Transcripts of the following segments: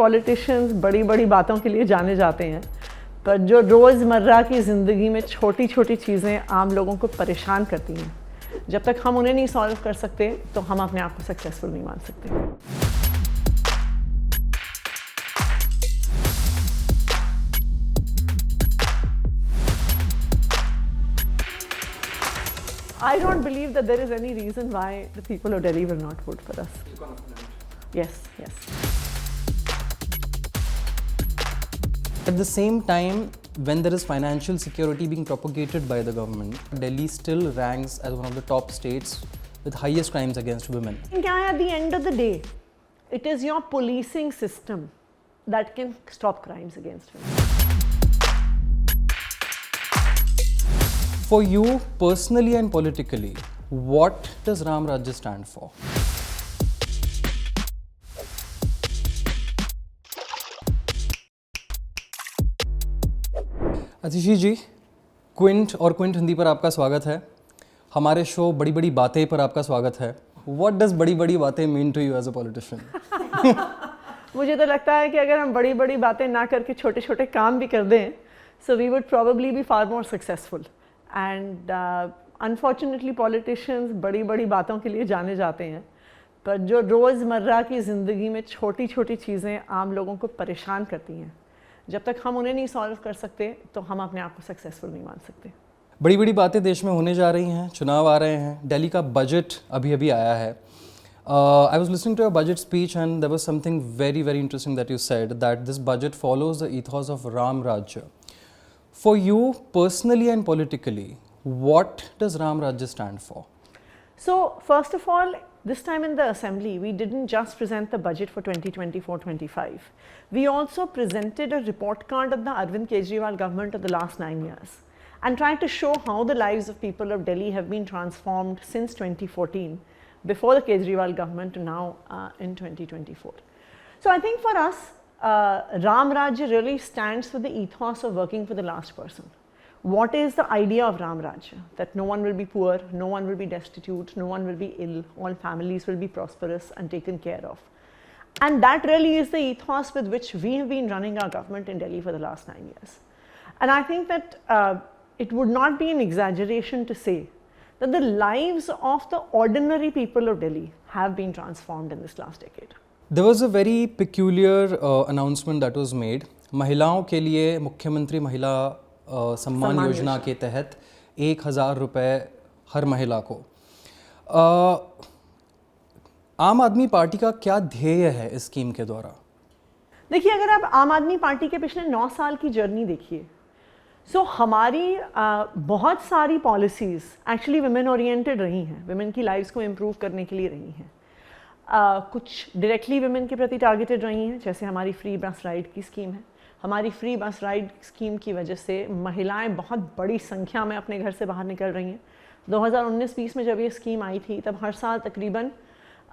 Politicians बड़ी बड़ी बातों के लिए जाने जाते हैं, पर जो रोज़मर्रा की ज़िंदगी में छोटी छोटी चीज़ें आम लोगों को परेशान करती हैं, जब तक हम उन्हें नहीं सॉल्व कर सकते तो हम अपने आप को सक्सेसफुल नहीं मान सकते। I don't believe that there is any reason why the people of Delhi will not vote for us. Yes, yes. At the same time, when there is financial security being propagated by the government, Delhi still ranks as one of the top states with highest crimes against women. At the end of the day, it is your policing system that can stop crimes against women. For you, personally and politically, what does Ram Rajya stand for? Atishi ji, Quint और Quint Hindi पर आपका स्वागत है। हमारे show बड़ी बड़ी बातें पर आपका स्वागत है। What does बड़ी बड़ी बातें mean to you as a politician? मुझे तो लगता है कि अगर हम बड़ी बड़ी बातें ना करके छोटे छोटे काम भी कर दें, so we would probably be far more successful. And unfortunately politicians बड़ी बड़ी बातों के लिए जाने जाते हैं, पर जो रोज़मर्रा की ज़िंदगी में छोटी छोटी चीज़ें आम लोगों को परेशान करती हैं, जब तक हम उन्हें नहीं सॉल्व कर सकते तो हम अपने आप को सक्सेसफुल नहीं मान सकते। बड़ी बड़ी बातें देश में होने जा रही हैं, चुनाव आ रहे हैं, दिल्ली का बजट अभी अभी आया है। I was listening to your budget speech and there was something very very interesting that you said, that this budget follows the ethos of Ram Rajya. For you personally and politically, what does Ram Rajya stand for? So first of all, this time in the assembly, we didn't just present the budget for 2024-25. We also presented a report card of the Arvind Kejriwal government of the last 9 years and tried to show how the lives of people of Delhi have been transformed since 2014, before the Kejriwal government, to now in 2024. So I think for us, Ram Rajya really stands for the ethos of working for the last person. What is the idea of Ram Rajya? That no one will be poor, no one will be destitute, no one will be ill, all families will be prosperous and taken care of. And that really is the ethos with which we have been running our government in Delhi for the last 9 years. And I think that it would not be an exaggeration to say that the lives of the ordinary people of Delhi have been transformed in this last decade. There was a very peculiar announcement that was made. महिलाओं के लिए मुख्यमंत्री महिला सम्मान योजना के तहत 1,000 रुपये हर महिला को। आम आदमी पार्टी का क्या ध्येय है इस स्कीम के द्वारा? देखिए, अगर आप आम आदमी पार्टी के पिछले 9 साल की जर्नी देखिए, सो हमारी बहुत सारी पॉलिसीज़ एक्चुअली विमेन ओरिएंटेड रही हैं, विमेन की लाइफ्स को इम्प्रूव करने के लिए रही हैं। कुछ डायरेक्टली विमेन के प्रति टारगेटेड रही हैं, जैसे हमारी फ्री बस राइड की स्कीम है। हमारी फ्री बस राइड स्कीम की वजह से महिलाएं बहुत बड़ी संख्या में अपने घर से बाहर निकल रही हैं। 2019-20 में जब ये स्कीम आई थी, तब हर साल तकरीबन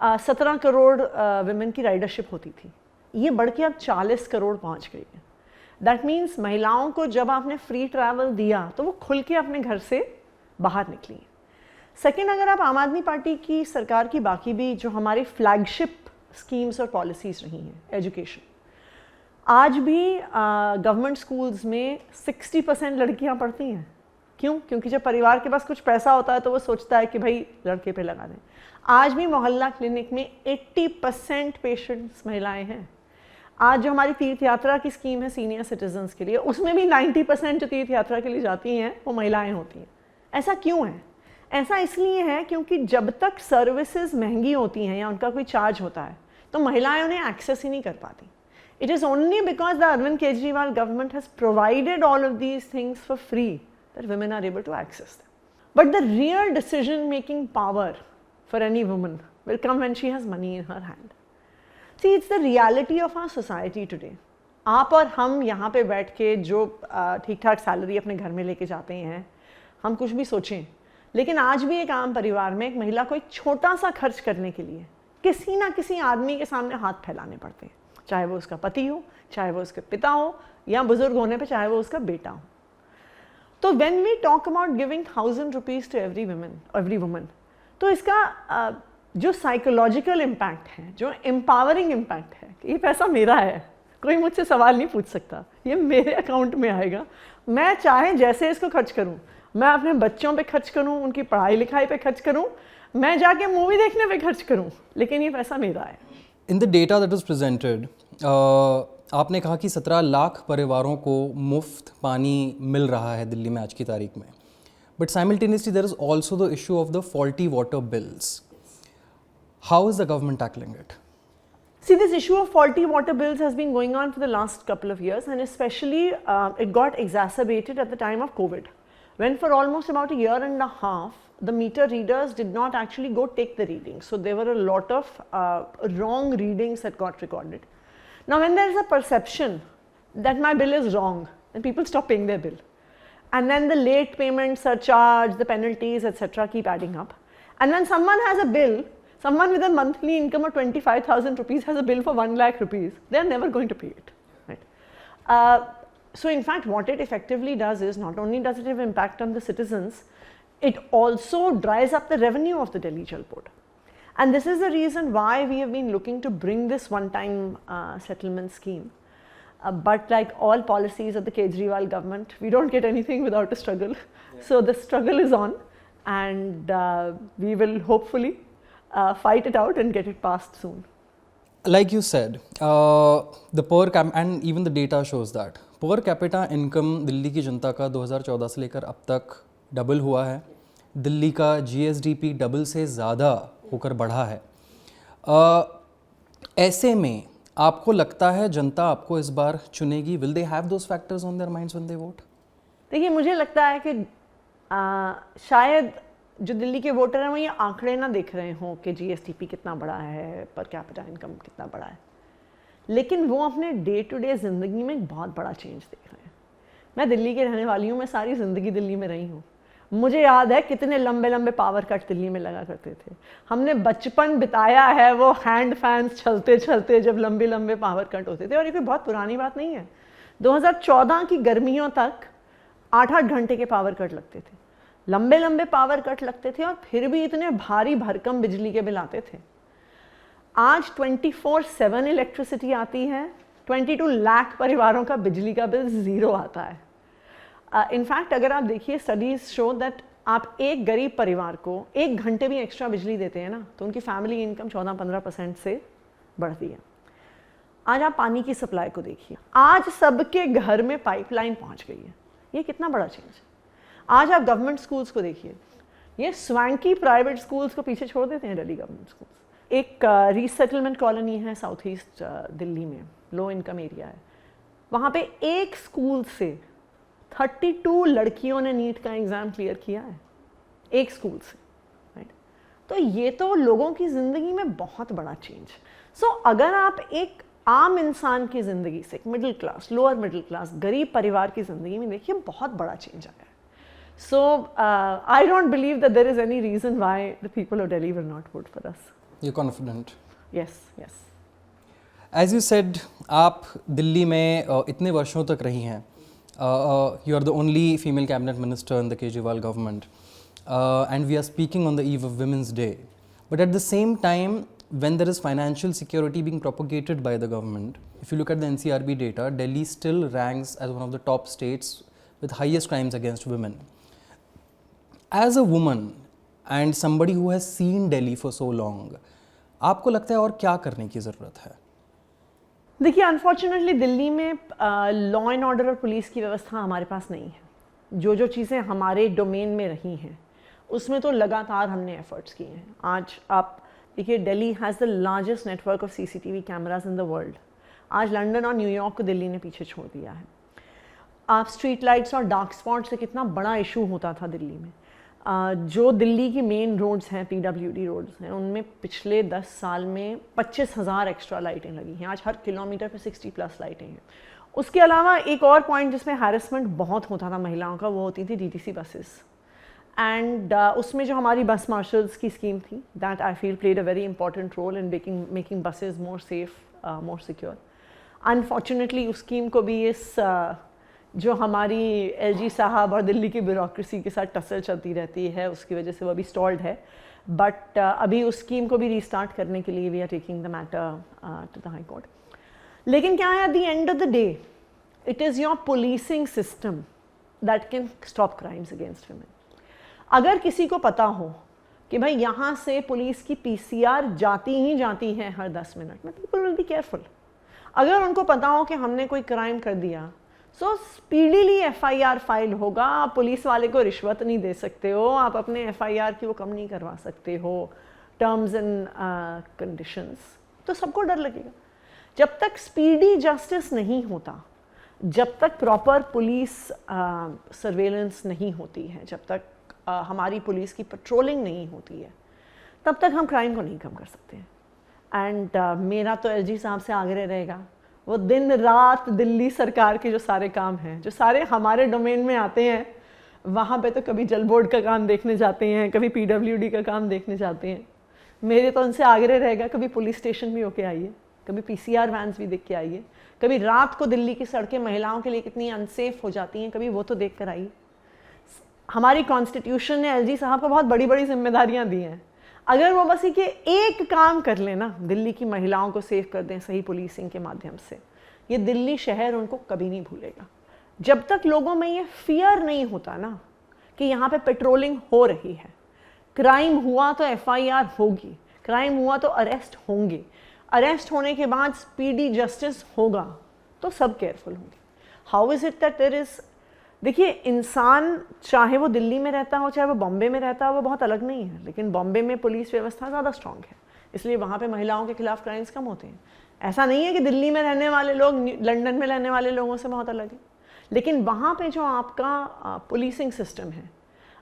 17 करोड़ विमेन की राइडरशिप होती थी। ये बढ़ के अब 40 करोड़ पहुंच गई है। दैट मीन्स महिलाओं को जब आपने फ्री ट्रैवल दिया तो वो खुल के अपने घर से बाहर निकली। सेकेंड, अगर आप आम आदमी पार्टी की सरकार की बाकी भी जो हमारी फ्लैगशिप स्कीम्स और पॉलिसीज़ रही हैं, एजुकेशन, आज भी गवर्नमेंट स्कूल्स में 60% लड़कियां पढ़ती हैं। क्यों? क्योंकि जब परिवार के पास कुछ पैसा होता है तो वो सोचता है कि भाई लड़के पे लगा दें। आज भी मोहल्ला क्लिनिक में 80% पेशेंट्स महिलाएं हैं। आज जो हमारी तीर्थ यात्रा की स्कीम है सीनियर सिटीजन्स के लिए, उसमें भी 90% जो तीर्थ यात्रा के लिए जाती हैं वो महिलाएं होती हैं। ऐसा क्यों है? ऐसा इसलिए है क्योंकि जब तक सर्विसेज महंगी होती हैं या उनका कोई चार्ज होता है तो महिलाएं उन्हें एक्सेस ही नहीं कर पाती। It is only because the Arvind Kejriwal government has provided all of these things for free that women are able to access them. But the real decision-making power for any woman will come when she has money in her hand. See, it's the reality of our society today. आप और हम यहाँ पे बैठ के जो ठीक ठाक सैलरी अपने घर में लेके जाते हैं, हम कुछ भी सोचें, लेकिन आज भी एक आम परिवार में एक महिला को एक छोटा सा खर्च करने के लिए किसी ना किसी आदमी के सामने हाथ फैलाने पड़ते हैं, चाहे वो उसका पति हो, चाहे वो उसके पिता हो, या बुजुर्ग होने पे चाहे वो उसका बेटा हो। तो when we talk about giving 1,000 rupees to every woman, तो इसका जो साइकोलॉजिकल इम्पैक्ट है, जो एम्पावरिंग इम्पैक्ट है कि ये पैसा मेरा है, कोई मुझसे सवाल नहीं पूछ सकता, ये मेरे अकाउंट में आएगा, मैं चाहे जैसे इसको खर्च करूं, मैं अपने बच्चों पे खर्च करूं, उनकी पढ़ाई लिखाई पे खर्च करूं, मैं जाके मूवी देखने पे खर्च करूं, लेकिन ये पैसा मेरा है। In the data that was presented, आपने कहा कि 17 लाख परिवारों को मुफ्त पानी मिल रहा है दिल्ली में आज की तारीख में, but simultaneously there is also the issue of the faulty water bills. How is the government tackling it? See, this issue of faulty water bills has been going on for the last couple of years, and especially it got exacerbated at the time of COVID, when for almost about a year and a half, the meter readers did not actually go take the readings. So there were a lot of wrong readings that got recorded. Now, when there is a perception that my bill is wrong, then people stop paying their bill. And then the late payment surcharge, the penalties, etc. keep adding up. And when someone has a bill, someone with a monthly income of 25,000 rupees has a bill for 1 lakh rupees, they are never going to pay it. Right? So in fact, what it effectively does is, not only does it have impact on the citizens, it also dries up the revenue of the Delhi Jal Board. And this is the reason why we have been looking to bring this one-time settlement scheme. But like all policies of the Kejriwal government, we don't get anything without a struggle. Yeah. So the struggle is on, and we will hopefully fight it out and get it passed soon. Like you said, the and even the data shows that per capita income Delhi की जनता का 2014 से लेकर अब तक double हुआ है. दिल्ली का GSDP double से ज़्यादा होकर बढ़ा है. ऐसे में आपको लगता है जनता आपको इस बार चुनेगी? Will they have those factors on their minds when they vote? देखिए, मुझे लगता है कि शायद जो दिल्ली के वोटर हैं वो ये आंकड़े ना देख रहे हों कि GSDP कितना बड़ा है, पर कैपिटा इनकम कितना बड़ा है, लेकिन वो अपने डे टू डे ज़िंदगी में एक बहुत बड़ा चेंज देख रहे हैं. मैं दिल्ली की रहने वाली हूँ, मैं सारी ज़िंदगी दिल्ली में रही हूँ. मुझे याद है कितने लंबे लंबे पावर कट दिल्ली में लगा करते थे. हमने बचपन बिताया है वो हैंड फैंस चलते चलते जब लंबे लंबे पावर कट होते थे, और ये कोई बहुत पुरानी बात नहीं है. 2014 की गर्मियों तक 8-8 घंटे के पावर कट लगते थे, लंबे लंबे पावर कट लगते थे, और फिर भी इतने भारी भरकम बिजली के बिल आते थे. आज 24/7 इलेक्ट्रिसिटी आती है, 22 लाख परिवारों का बिजली का बिल ज़ीरो आता है. इनफैक्ट अगर आप देखिए, स्टडीज़ शो दैट आप एक गरीब परिवार को 1 घंटे भी एक्स्ट्रा बिजली देते हैं ना, तो उनकी फैमिली इनकम 14-15% से बढ़ती है. आज आप पानी की सप्लाई को देखिए, आज सबके घर में पाइपलाइन पहुंच गई है. ये कितना बड़ा चेंज है. आज आप गवर्नमेंट स्कूल्स को देखिए, ये स्वैंकी प्राइवेट स्कूल्स को पीछे छोड़ देते हैं दिल्ली गवर्नमेंट स्कूल्स. एक रीसेटलमेंट कॉलोनी है साउथ ईस्ट दिल्ली में, लो इनकम एरिया है, वहाँ पे एक स्कूल से 32 लड़कियों ने नीट का एग्ज़ाम क्लियर किया है, एक स्कूल से. राइट? तो ये तो लोगों की ज़िंदगी में बहुत बड़ा चेंज. सो अगर आप एक आम इंसान की ज़िंदगी से, एक middle class, lower middle class, गरीब परिवार की ज़िंदगी में देखिए, बहुत बड़ा चेंज आया है. So I don't believe that there is any reason why the people of Delhi will not vote for us. You're confident? Yes, yes. As you said, आप दिल्ली में इतने वर्षों तक रही हैं. You are the only female cabinet minister in the Kejriwal government, and we are speaking on the eve of Women's Day. But at the same time, when there is financial security being propagated by the government, if you look at the NCRB data, Delhi still ranks as one of the top states with highest crimes against women. As a woman and somebody who has seen Delhi for so long, आपको लगता है और क्या करने की ज़रूरत है? देखिए, अनफॉर्चुनेटली दिल्ली में लॉ एंड ऑर्डर और पुलिस की व्यवस्था हमारे पास नहीं है. जो चीज़ें हमारे डोमेन में रही हैं उसमें तो लगातार हमने एफर्ट्स किए हैं. आज आप देखिए, Delhi has the largest network of CCTV cameras in the world. आज लंदन और न्यूयॉर्क को दिल्ली ने पीछे छोड़ दिया है. आप स्ट्रीट लाइट्स और डार्क स्पॉट से कितना बड़ा इशू होता था दिल्ली में. जो दिल्ली की मेन रोड्स हैं, PWD रोड्स हैं, उनमें पिछले 10 साल में 25,000 एक्स्ट्रा लाइटें लगी हैं. आज हर किलोमीटर पे 60+ लाइटें हैं. उसके अलावा एक और पॉइंट जिसमें हैरेसमेंट बहुत होता था महिलाओं का, वो होती थी DTC बसेस. एंड उसमें जो हमारी बस मार्शल्स की स्कीम थी, that I feel played a very important role in making buses more safe, more secure. Unfortunately उस स्कीम को भी इस जो हमारी LG साहब और दिल्ली की ब्यूरोक्रेसी के साथ टसल चलती रहती है, उसकी वजह से वो अभी स्टॉल्ड है. बट अभी उस स्कीम को भी रीस्टार्ट करने के लिए we are taking the matter to the high court. लेकिन क्या है, at the end of the day it is your policing system that can stop crimes against women. अगर किसी को पता हो कि भाई यहाँ से पुलिस की PCR जाती ही जाती है हर 10 मिनट में, पीपल विल बी केयरफुल। अगर उनको पता हो कि हमने कोई क्राइम कर दिया, सो स्पीडीली FIR फाइल होगा। आप पुलिस वाले को रिश्वत नहीं दे सकते हो, आप अपने FIR की वो कम नहीं करवा सकते हो, टर्म्स एंड कंडीशंस, तो सबको डर लगेगा। जब तक स्पीडी जस्टिस नहीं होता, जब तक प्रॉपर पुलिस सर्वेलेंस नहीं होती है, जब तक हमारी पुलिस की पेट्रोलिंग नहीं होती है, तब तक हम क्राइम को नहीं कम कर सकते हैं। एंड मेरा तो LG साहब से आग्रह रहेगा, वो दिन रात दिल्ली सरकार के जो सारे काम हैं, जो सारे हमारे डोमेन में आते हैं, वहाँ पे तो कभी जल बोर्ड का काम देखने जाते हैं, कभी PWD का काम देखने जाते हैं। मेरे तो उनसे आग्रह रहेगा, कभी पुलिस स्टेशन भी होके आइए, कभी PCR वैन्स भी देख के आइए, कभी रात को दिल्ली की सड़कें महिलाओं के लिए कितनी अनसेफ हो जाती हैं, कभी वो तो देख कर आइए। हमारी कॉन्स्टिट्यूशन ने LG साहब को बहुत बड़ी बड़ी जिम्मेदारियां दी हैं। अगर वो बस ये एक काम कर लेना, दिल्ली की महिलाओं को सेव कर दें सही पुलिसिंग के माध्यम से, ये दिल्ली शहर उनको कभी नहीं भूलेगा। जब तक लोगों में ये फियर नहीं होता ना कि यहाँ पे पेट्रोलिंग हो रही है, क्राइम हुआ तो FIR होगी, क्राइम हुआ तो अरेस्ट होंगे, अरेस्ट होने के बाद स्पीडी जस्टिस होगा, तो सब केयरफुल होंगे। How is it that there is, देखिए इंसान चाहे वो दिल्ली में रहता हो चाहे वो बॉम्बे में रहता हो, वो बहुत अलग नहीं है, लेकिन बॉम्बे में पुलिस व्यवस्था ज़्यादा स्ट्रांग है, इसलिए वहाँ पे महिलाओं के खिलाफ क्राइम्स कम होते हैं। ऐसा नहीं है कि दिल्ली में रहने वाले लोग लंदन में रहने वाले लोगों से बहुत अलग है, लेकिन वहाँ पे जो आपका पुलिसिंग सिस्टम है,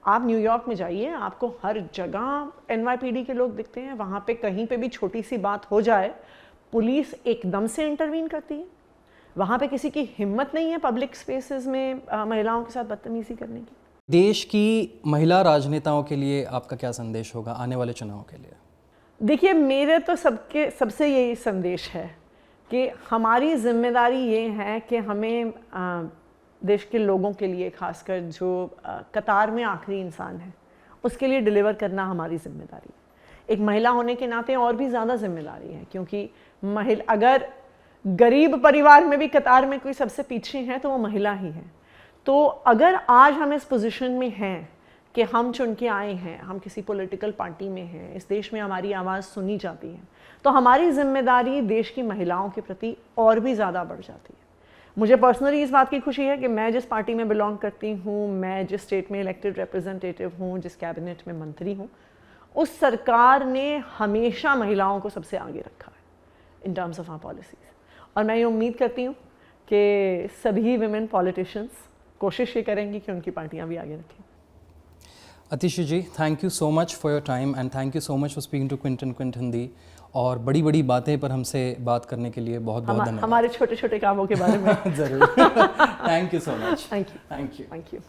आप न्यूयॉर्क में जाइए, आपको हर जगह NYPD के लोग दिखते हैं। वहाँ पे कहीं पे भी छोटी सी बात हो जाए, पुलिस एकदम से इंटरवीन करती है। वहाँ पे किसी की हिम्मत नहीं है पब्लिक स्पेसेस में महिलाओं के साथ बदतमीजी करने की। देश की महिला राजनेताओं के लिए आपका क्या संदेश होगा आने वाले चुनाव के लिए? देखिए, मेरे तो सबसे यही संदेश है कि हमारी जिम्मेदारी ये है कि हमें देश के लोगों के लिए, खासकर जो कतार में आखिरी इंसान है, उसके लिए डिलीवर करना हमारी जिम्मेदारी है। एक महिला होने के नाते और भी ज़्यादा जिम्मेदारी है, क्योंकि अगर गरीब परिवार में भी कतार में कोई सबसे पीछे है तो वो महिला ही है। तो अगर आज हम इस पोजीशन में हैं कि हम चुन के आए हैं, हम किसी पॉलिटिकल पार्टी में हैं, इस देश में हमारी आवाज़ सुनी जाती है, तो हमारी जिम्मेदारी देश की महिलाओं के प्रति और भी ज़्यादा बढ़ जाती है। मुझे पर्सनली इस बात की खुशी है कि मैं जिस पार्टी में बिलोंग करती हूँ, मैं जिस स्टेट में इलेक्टेड रिप्रेजेंटेटिव हूँ, जिस कैबिनेट में मंत्री हूँ, उस सरकार ने हमेशा महिलाओं को सबसे आगे रखा है in terms of our policies. और मैं ये उम्मीद करती हूँ कि सभी विमेन पॉलिटिशियंस कोशिश ये करेंगी कि उनकी पार्टियाँ भी आगे रखें। Atishi ji, thank you so much for your time and thank you so much for speaking to Quint Hindi, और बड़ी बड़ी बातें पर हमसे बात करने के लिए बहुत बहुत धन्यवाद। हमारे छोटे छोटे कामों के बारे में ज़रूर। Thank you so much. Thank you. Thank you. Thank you.